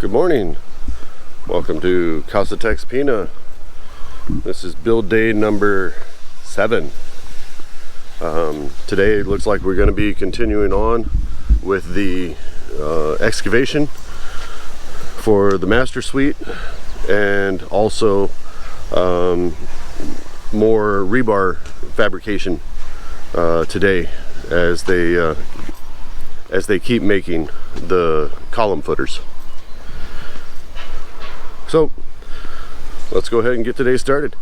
Good morning. Welcome to Casa TexPina. This is build day number 7. Today it looks like we're going to be continuing on with the excavation for the master suite, and also more rebar fabrication today as they keep making the column footers. So let's go ahead and get today started.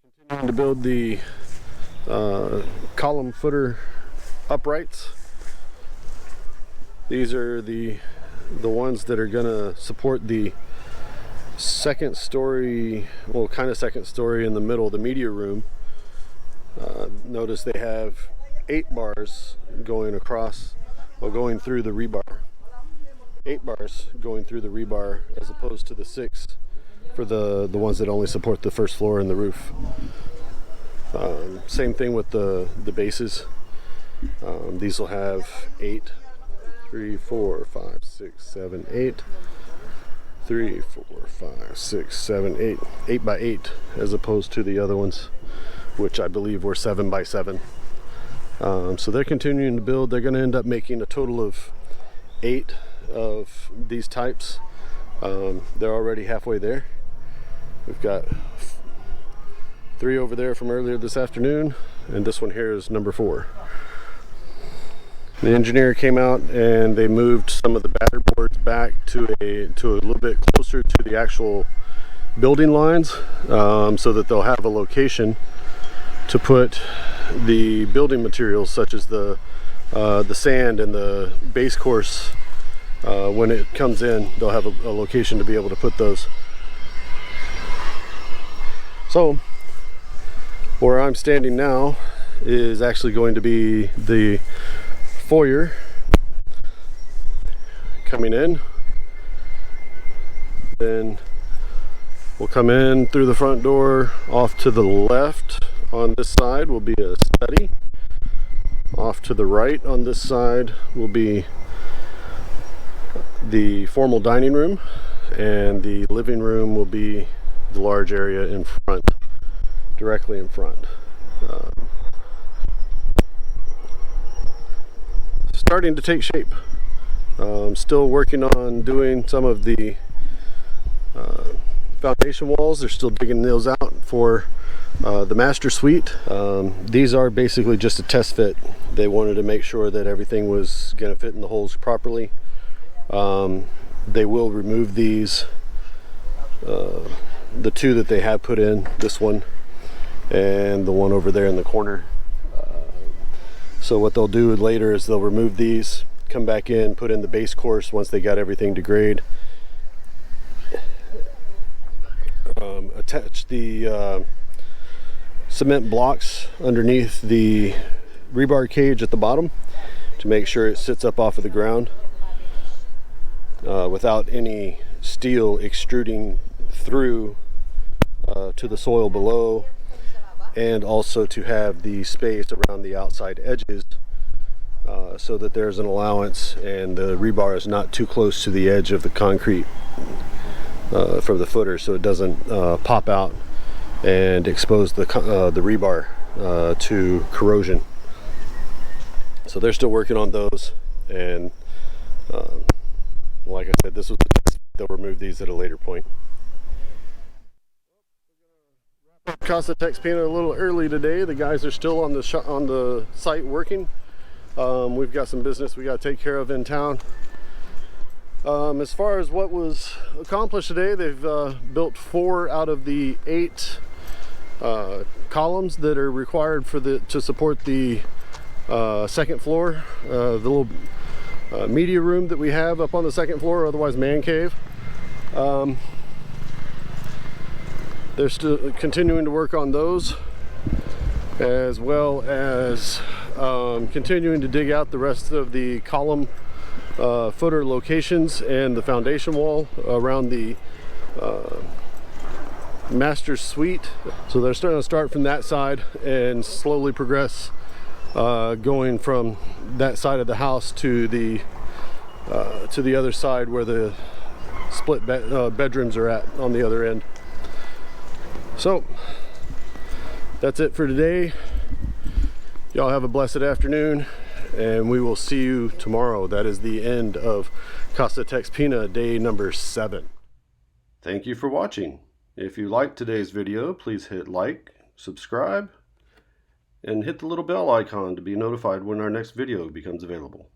Continuing to build the column footer uprights. These are the ones that are going to support the second story, well, kind of second story in the middle, the media room. Notice they have 8 bars going across, well, going through the rebar. 8 bars going through the rebar as opposed to the 6 for the ones that only support the first floor and the roof. Same thing with the bases. These will have 8, 3, 4, 5, 6, 7, 8. 3, 4, 5, 6, 7, 8. 8 by 8 as opposed to the other ones, which I believe were 7 by 7. So they're continuing to build. They're going to end up making a total of 8 of these types. They're already halfway there. We've got 3 over there from earlier this afternoon, and this one here is number 4. The engineer came out and they moved some of the batter boards back to a little bit closer to the actual building lines, so that they'll have a location to put the building materials such as the sand and the base course. When it comes in, they'll have a location to be able to put those. So where I'm standing now is actually going to be the foyer coming in. Then we'll come in through the front door. Off to the left on this side will be a study. Off to the right on this side will be the formal dining room, and the living room will be the large area in front, directly in front. Starting to take shape. Still working on doing some of the foundation walls. They're still digging those out for the master suite. These are basically just a test fit. They wanted to make sure that everything was going to fit in the holes properly. They will remove these, the 2 that they have put in, this one and the one over there in the corner. So what they'll do later is they'll remove these, come back in, put in the base course once they got everything to grade, attach the cement blocks underneath the rebar cage at the bottom to make sure it sits up off of the ground without any steel extruding through to the soil below, and also to have the space around the outside edges so that there's an allowance and the rebar is not too close to the edge of the concrete from the footer, so it doesn't pop out and expose the rebar to corrosion. So they're still working on those, and like I said, this was they'll remove these at a later point. Casa TexPina a little early today. The guys are still on the site working. We've got some business we got to take care of in town. As far as what was accomplished today, they've built 4 out of the 8 columns that are required for to support the second floor, the little media room that we have up on the second floor, otherwise man cave. They're still continuing to work on those, as well as continuing to dig out the rest of the column footer locations and the foundation wall around the master suite. So they're starting to start from that side and slowly progress, going from that side of the house to the other side where the split bedrooms are at on the other end. So that's it for today. Y'all have a blessed afternoon, and we will see you tomorrow. That is the end of Casa TexPina day number 7. Thank you for watching. If you liked today's video, please hit like, subscribe, and hit the little bell icon to be notified when our next video becomes available.